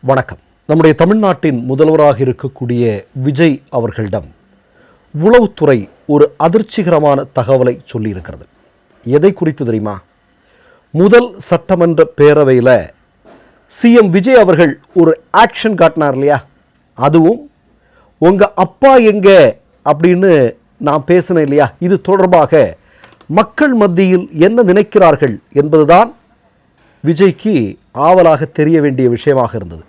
வணக்கம். நம்முடைய தமிழ்நாட்டின் முதல்வராக இருக்கக்கூடிய விஜய் அவர்களிடம் உளவுத்துறை ஒரு அதிர்ச்சிகரமான தகவலை சொல்லியிருக்கிறது. எதை குறித்து தெரியுமா? முதல் சட்டமன்ற பேரவையில் சிஎம் விஜய் அவர்கள் ஒரு ஆக்ஷன் காட்டினார் இல்லையா? அதுவும் உங்கள் அப்பா எங்க அப்படின்னு நான் பேசினேன் இல்லையா? இது தொடர்பாக மக்கள் மத்தியில் என்ன நினைக்கிறார்கள் என்பதுதான் விஜய்க்கு ஆவலாக தெரிய வேண்டிய விஷயமாக இருந்தது.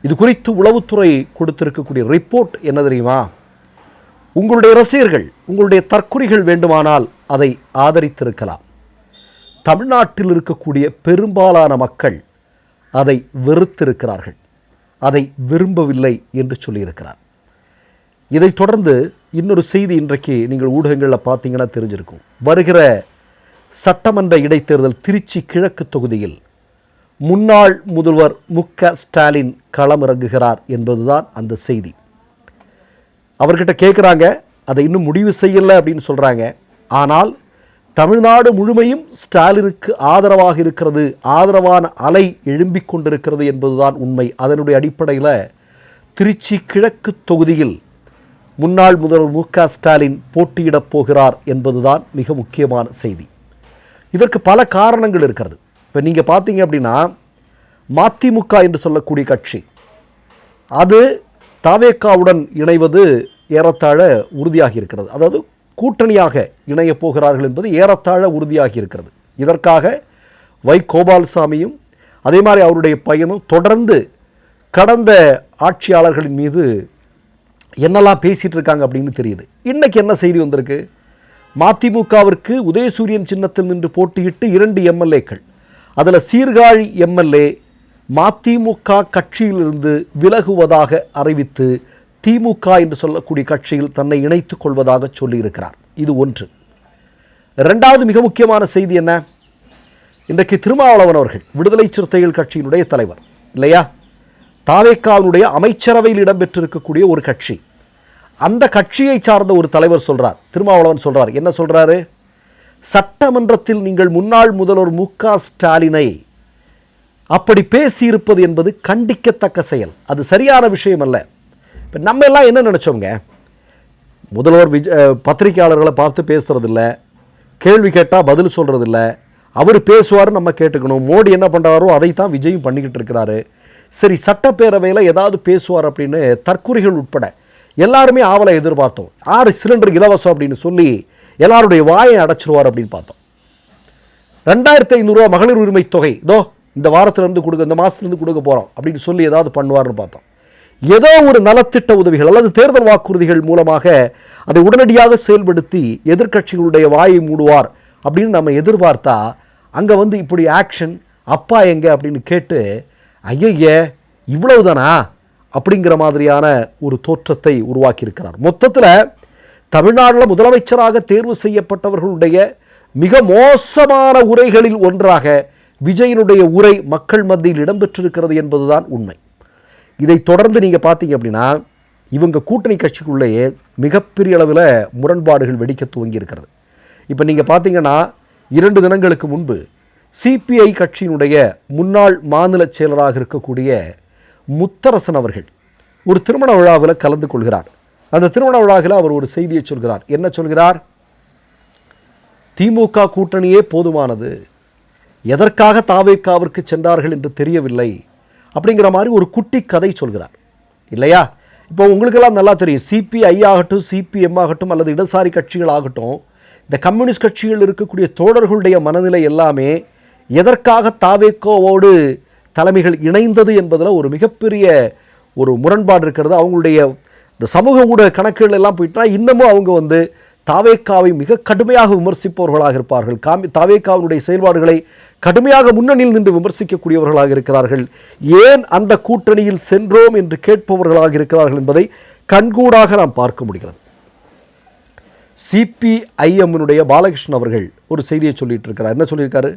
இது குறித்து உளவுத்துறை கொடுத்திருக்கக்கூடிய ரிப்போர்ட் என்ன தெரியுமா? உங்களுடைய ரசிகர்கள், உங்களுடைய தற்குறிகள் வேண்டுமானால் அதை ஆதரித்திருக்கலாம். தமிழ்நாட்டில் இருக்கக்கூடிய பெரும்பாலான மக்கள் அதை வெறுத்திருக்கிறார்கள், அதை விரும்பவில்லை என்று சொல்லியிருக்கிறார். இதைத் தொடர்ந்து இன்னொரு செய்தி இன்றைக்கு நீங்கள் ஊடகங்களில் பார்த்தீங்கன்னா தெரிஞ்சிருக்கும். வருகிற சட்டமன்ற இடைத்தேர்தல் திருச்சி கிழக்கு தொகுதியில் முன்னாள் முதல்வர் மு.க. ஸ்டாலின் களமிறங்குகிறார் என்பதுதான் அந்த செய்தி. அவர்கிட்ட கேட்குறாங்க, அதை இன்னும் முடிவு செய்யலை அப்படின்னு சொல்கிறாங்க. ஆனால் தமிழ்நாடு முழுமையும் ஸ்டாலினுக்கு ஆதரவாக இருக்கிறது, ஆதரவான அலை எழும்பிக் கொண்டிருக்கிறது என்பதுதான் உண்மை. அதனுடைய அடிப்படையில் திருச்சி கிழக்கு தொகுதியில் முன்னாள் முதல்வர் மு.க. ஸ்டாலின் போட்டியிடப் போகிறார் என்பதுதான் மிக முக்கியமான செய்தி. இதற்கு பல காரணங்கள் இருக்கிறது. இப்போ நீங்கள் பார்த்தீங்க அப்படின்னா, மதிமுக என்று சொல்லக்கூடிய கட்சி அது தவேகாவுடன் இணைவது ஏறத்தாழ உறுதியாகி இருக்கிறது. அதாவது கூட்டணியாக இணையப் போகிறார்கள் என்பது ஏறத்தாழ உறுதியாகி இருக்கிறது. இதற்காக வை. கோபால்சாமியும் அதே மாதிரி அவருடைய பையனும் தொடர்ந்து கடந்த ஆட்சியாளர்களின் மீது என்னெல்லாம் பேசிகிட்டு இருக்காங்க அப்படின்னு தெரியுது. இன்றைக்கி என்ன செய்தி வந்திருக்கு? மதிமுகவிற்கு உதயசூரியன் சின்னத்தில் நின்று போட்டியிட்டு 2 எம்எல்ஏக்கள், அதில் சீர்காழி எம்எல்ஏ மதிமுக கட்சியிலிருந்து விலகுவதாக அறிவித்து திமுக என்று சொல்லக்கூடிய கட்சியில் தன்னை இணைத்துக் கொள்வதாக சொல்லியிருக்கிறார். இது ஒன்று. இரண்டாவது மிக முக்கியமான செய்தி என்ன? இன்றைக்கு திருமாவளவன் அவர்கள் விடுதலை சிறுத்தைகள் கட்சியினுடைய தலைவர் இல்லையா? தவேகாவினுடைய அமைச்சரவையில் இடம்பெற்றிருக்கக்கூடிய ஒரு கட்சி, அந்த கட்சியை சார்ந்த ஒரு தலைவர் சொல்றார், திருமாவளவன் சொல்றார். என்ன சொல்றாரு? சட்டமன்றத்தில் நீங்கள் முன்னாள் முதல்வர் மு.க. ஸ்டாலினை அப்படி பேசியிருப்பது என்பது கண்டிக்கத்தக்க செயல், அது சரியான விஷயம் அல்ல. இப்போ நம்ம எல்லாம் என்ன நினச்சோங்க? முதல்வர் பத்திரிகையாளர்களை பார்த்து பேசுறதில்ல, கேள்வி கேட்டால் பதில் சொல்கிறதில்ல, அவர் பேசுவார் நம்ம கேட்டுக்கணும். மோடி என்ன பண்ணுறாரோ அதைத்தான் விஜயும் பண்ணிக்கிட்டு இருக்கிறாரு. சரி, சட்டப்பேரவையில் ஏதாவது பேசுவார் அப்படின்னு தற்குறிகள் உட்பட எல்லாருமே ஆவலை எதிர்பார்த்தோம். 6 சிலிண்டர் இலவசம் அப்படின்னு சொல்லி எல்லாருடைய வாயை அடைச்சிருவார் அப்படின்னு பார்த்தோம். 2500 ரூபா மகளிர் உரிமை தொகை இதோ இந்த வாரத்திலிருந்து கொடுக்க, இந்த மாதத்துலேருந்து கொடுக்க போகிறோம் அப்படின்னு சொல்லி ஏதாவது பண்ணுவார்னு பார்த்தோம். ஏதோ ஒரு நலத்திட்ட உதவிகள் அல்லது தேர்தல் வாக்குறுதிகள் மூலமாக அதை உடனடியாக செயல்படுத்தி எதிர்க்கட்சிகளுடைய வாயை மூடுவார் அப்படின்னு நம்ம எதிர்பார்த்தா, அங்கே வந்து இப்படி ஆக்ஷன், அப்பா எங்க அப்படின்னு கேட்டு, ஐய இவ்வளவுதானா அப்படிங்கிற மாதிரியான ஒரு தோற்றத்தை உருவாக்கியிருக்கிறார். மொத்தத்தில் தமிழ்நாட்டில் முதலமைச்சராக தேர்வு செய்யப்பட்டவர்களுடைய மிக மோசமான உரைகளில் ஒன்றாக விஜயனுடைய உரை மக்கள் மத்தியில் இடம்பெற்றிருக்கிறது என்பதுதான் உண்மை. இதை தொடர்ந்து நீங்கள் பார்த்தீங்க அப்படின்னா, இவங்க கூட்டணி கட்சிக்குள்ளேயே மிகப்பெரிய அளவில் முரண்பாடுகள் வெடிக்க துவங்கி இருக்கிறது. இப்போ நீங்கள் பார்த்தீங்கன்னா, 2 தினங்களுக்கு முன்பு சிபிஐ கட்சியினுடைய முன்னாள் மாநில செயலராக இருக்கக்கூடிய முத்தரசன் அவர்கள் ஒரு திருமண விழாவில் கலந்து கொள்கிறார். அந்த திருமண விழாவில் அவர் ஒரு செய்தியை சொல்கிறார். என்ன சொல்கிறார்? திமுக கூட்டணியே போதுமானது, எதற்காக தவேகாவிற்கு சென்றார்கள் என்று தெரியவில்லை அப்படிங்கிற மாதிரி ஒரு குட்டி கதை சொல்கிறார் இல்லையா? இப்போ உங்களுக்கெல்லாம் நல்லா தெரியும், சிபிஐ ஆகட்டும், சிபிஎம் ஆகட்டும், அல்லது இடதுசாரி கட்சிகள் ஆகட்டும், இந்த கம்யூனிஸ்ட் கட்சிகள் இருக்கக்கூடிய தோழர்களுடைய மனநிலை எல்லாமே எதற்காக தவேகாவோடு தலைமைகள் இணைந்தது என்பதில் ஒரு மிகப்பெரிய ஒரு முரண்பாடு இருக்கிறது. அவங்களுடைய இந்த சமூக ஊடக கணக்குகள் எல்லாம் போயிட்டா இன்னமும் அவங்க வந்து தவேகாவை மிக கடுமையாக விமர்சிப்பவர்களாக இருப்பார்கள். தவேகாவினுடைய செயல்பாடுகளை கடுமையாக முன்னணியில் நின்று விமர்சிக்கக்கூடியவர்களாக இருக்கிறார்கள். ஏன் அந்த கூட்டணியில் சென்றோம் என்று கேட்பவர்களாக இருக்கிறார்கள் என்பதை கண்கூடாக நாம் பார்க்க முடிகிறது. சிபிஐஎம்னுடைய பாலகிருஷ்ணன் அவர்கள் ஒரு செய்தியை சொல்லிட்டு இருக்கிறார். என்ன சொல்லியிருக்காரு?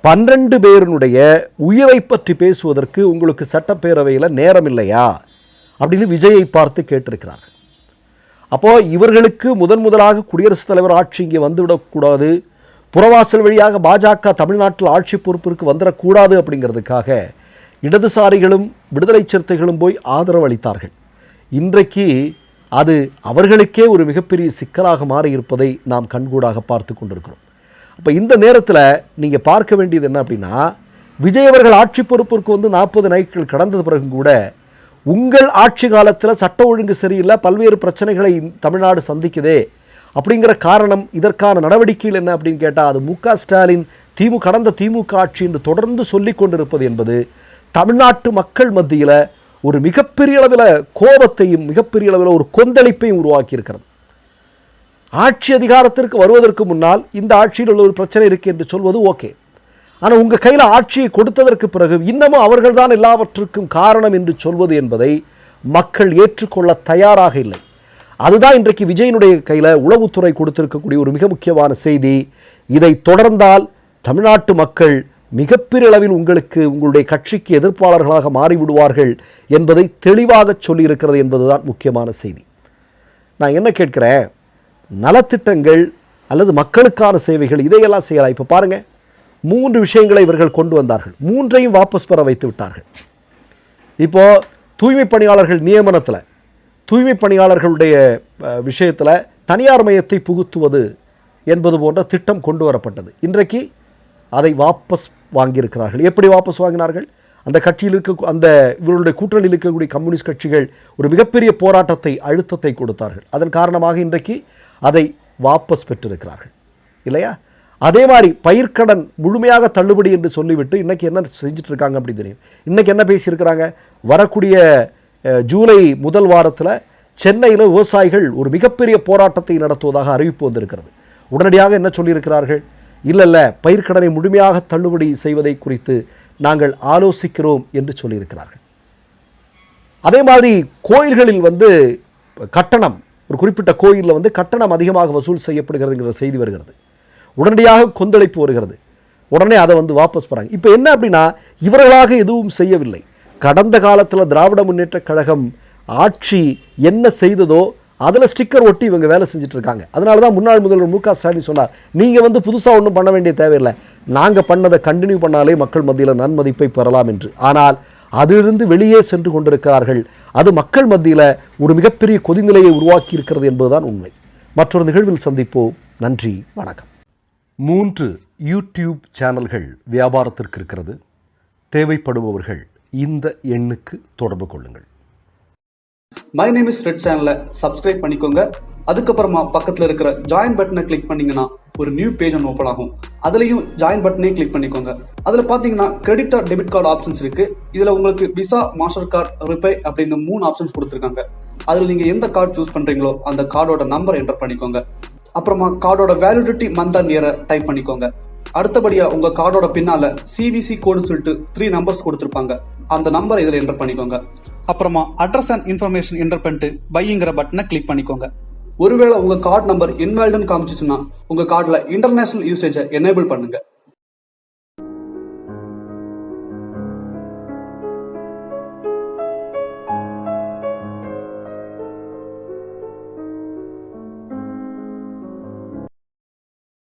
12 பேருடைய உயிரை பற்றி பேசுவதற்கு உங்களுக்கு சட்டப்பேரவையில் நேரம் இல்லையா அப்படின்னு விஜயை பார்த்து கேட்டிருக்கிறார். அப்போது இவர்களுக்கு முதலாக குடியரசுத் தலைவர் ஆட்சி இங்கே வந்துவிடக்கூடாது, புறவாசல் வழியாக பாஜக தமிழ்நாட்டில் ஆட்சி பொறுப்பிற்கு வந்துடக்கூடாது அப்படிங்கிறதுக்காக இடதுசாரிகளும் விடுதலை சிறுத்தைகளும் போய் ஆதரவு அளித்தார்கள். இன்றைக்கு அது அவர்களுக்கே ஒரு மிகப்பெரிய சிக்கலாக மாறியிருப்பதை நாம் கண்கூடாக பார்த்து கொண்டிருக்கிறோம். அப்போ இந்த நேரத்தில் நீங்கள் பார்க்க வேண்டியது என்ன அப்படின்னா, விஜய் அவர்கள் ஆட்சி பொறுப்பிற்கு வந்து 40 நாட்கள் கடந்தது பிறகு கூட உங்கள் ஆட்சி காலத்தில் சட்ட ஒழுங்கு சரியில்லை, பல்வேறு பிரச்சனைகளை தமிழ்நாடு சந்திக்குதே அப்படிங்கிற காரணம், இதற்கான நடவடிக்கைகள் என்ன அப்படின்னு கேட்டால் அது மு.க. ஸ்டாலின் கடந்த திமுக ஆட்சி என்று தொடர்ந்து சொல்லி கொண்டிருப்பது என்பது தமிழ்நாட்டு மக்கள் மத்தியில் ஒரு மிகப்பெரிய அளவில் கோபத்தையும் மிகப்பெரிய அளவில் ஒரு கொந்தளிப்பையும் உருவாக்கி இருக்கிறது. ஆட்சி அதிகாரத்திற்கு வருவதற்கு முன்னால் இந்த ஆட்சியில் உள்ள ஒரு பிரச்சனை இருக்குது என்று சொல்வது ஓகே. ஆனால் உங்கள் கையில் ஆட்சியை கொடுத்ததற்கு பிறகு இன்னமும் அவர்கள்தான் எல்லாவற்றுக்கும் காரணம் என்று சொல்வது என்பதை மக்கள் ஏற்றுக்கொள்ள தயாராக இல்லை. அதுதான் இன்றைக்கு விஜயனுடைய கையில் உளவுத்துறை கொடுத்திருக்கக்கூடிய ஒரு மிக முக்கியமான செய்தி. இதை தொடர்ந்தால் தமிழ்நாட்டு மக்கள் மிகப்பெரிய அளவில் உங்களுடைய கட்சிக்கு எதிர்ப்பாளர்களாக மாறிவிடுவார்கள் என்பதை தெளிவாக சொல்லியிருக்கிறது என்பதுதான் முக்கியமான செய்தி. நான் என்ன கேட்கிறேன், நலத்திட்டங்கள் அல்லது மக்களுக்கான சேவைகள் இதையெல்லாம் செய்யலாம். இப்போ பாருங்கள், 3 விஷயங்களை இவர்கள் கொண்டு வந்தார்கள், 3ஐயும் வாபஸ் பெற வைத்து விட்டார்கள். இப்போது தூய்மை பணியாளர்கள் நியமனத்தில், தூய்மை பணியாளர்களுடைய விஷயத்தில் தனியார் மையத்தை புகுத்துவது என்பது போன்ற திட்டம் கொண்டு வரப்பட்டது. இன்றைக்கு அதை வாபஸ் வாங்கியிருக்கிறார்கள். எப்படி வாபஸ் வாங்கினார்கள்? அந்த கட்சியில் இவர்களுடைய கூட்டணியில் இருக்கக்கூடிய கம்யூனிஸ்ட் கட்சிகள் ஒரு மிகப்பெரிய போராட்டத்தை அழுத்தத்தை கொடுத்தார்கள். அதன் காரணமாக இன்றைக்கு அதை வாபஸ் பெற்றிருக்கிறார்கள் இல்லையா? அதே மாதிரி பயிர்க்கடன் முழுமையாக தள்ளுபடி என்று சொல்லிவிட்டு இன்றைக்கி என்ன செஞ்சுட்டு இருக்காங்க அப்படி தெரியும். இன்றைக்கி என்ன பேசியிருக்கிறாங்க, வரக்கூடிய ஜூலை முதல் வாரத்தில் சென்னையில் விவசாயிகள் ஒரு மிகப்பெரிய போராட்டத்தை நடத்துவதாக அறிவிப்பு வந்திருக்கிறது. உடனடியாக என்ன சொல்லியிருக்கிறார்கள், இல்லை பயிர்க்கடனை முழுமையாக தள்ளுபடி செய்வதை குறித்து நாங்கள் ஆலோசிக்கிறோம் என்று சொல்லியிருக்கிறார்கள். அதே மாதிரி கோயில்களில் வந்து கட்டணம், ஒரு குறிப்பிட்ட கோயிலில் வந்து கட்டணம் அதிகமாக வசூல் செய்யப்படுகிறதுங்கிற செய்தி வருகிறது. உடனடியாக கொந்தளிப்பு வருகிறது. உடனே அதை வந்து வாபஸ் போகிறாங்க. இப்போ என்ன அப்படின்னா, இவர்களாக எதுவும் செய்யவில்லை. கடந்த காலத்தில் திராவிட முன்னேற்ற கழகம் ஆட்சி என்ன செய்ததோ அதில் ஸ்டிக்கர் ஒட்டி இவங்க வேலை செஞ்சுட்டு இருக்காங்க. அதனால தான் முன்னாள் முதல்வர் மு.க. ஸ்டாலின் சொன்னார், நீங்கள் வந்து புதுசாக ஒன்றும் பண்ண வேண்டிய தேவையில்லை, நாங்கள் பண்ணதை கண்டினியூ பண்ணாலே மக்கள் மத்தியில் நன்மதிப்பை பெறலாம் என்று. ஆனால் அதிலிருந்து வெளியே சென்று கொண்டிருக்கிறார்கள். அது மக்கள் மத்தியில் ஒரு மிகப்பெரிய கொதிநிலையை உருவாக்கி இருக்கிறது என்பதுதான் உண்மை. மற்றொரு நிகழ்வில் சந்திப்போம். நன்றி, வணக்கம். 3 யூடியூப் சேனல்கள் வியாபாரத்திற்கு இருக்கிறது. தேவைப்படுபவர்கள் இந்த எண்ணுக்கு தொடர்பு கொள்ளுங்கள். மை நேம் இஸ் ரெட் சேனலை சப்ஸ்கிரைப் பண்ணிக்கோங்க. அதுக்கப்புறமா பக்கத்தில் இருக்கிற ஜாயின் பட்டனை கிளிக் பண்ணீங்கன்னா ஒரு நியூ பேஜ் ஒன்று ஓப்பன் ஆகும். அதுலயும் ஜாயின் பட்டனே கிளிக் பண்ணிக்கோங்க. அதுல பாத்தீங்கன்னா credit R debit card options இருக்கு. இதுல உங்களுக்கு விசா, மாஸ்டர் கார்டு, ரிப்பே அப்படின்னு 3 ஆப்ஷன்ஸ் கொடுத்துருக்காங்க. அதுல நீங்க எந்த கார்டு சூஸ் பண்றீங்களோ அந்த கார்டோட நம்பர் என்டர் பண்ணிக்கோங்க. அப்புறமா கார்டோட வேலிடிட்டி மந்த் அண்ட் இயரை டைப் பண்ணிக்கோங்க. அடுத்தபடியா உங்க கார்டோட பின்னால சிவிசி கோடுன்னு சொல்லிட்டு 3 நம்பர்ஸ் கொடுத்துருப்பாங்க. அந்த நம்பர் இதுல என்டர் பண்ணிக்கோங்க. அப்புறமா அட்ரஸ் அண்ட் இன்ஃபர்மேஷன் என்டர் பண்ணிட்டு பைங்கிற பட்டனை கிளிக் பண்ணிக்கோங்க. ஒருவேளை உங்க கார்டு நம்பர் இன்வாலிட்னு காமிச்சிச்சுன்னா உங்க கார்டுல இன்டர்நேஷனல் யூசேஜை எனேபிள் பண்ணுங்க.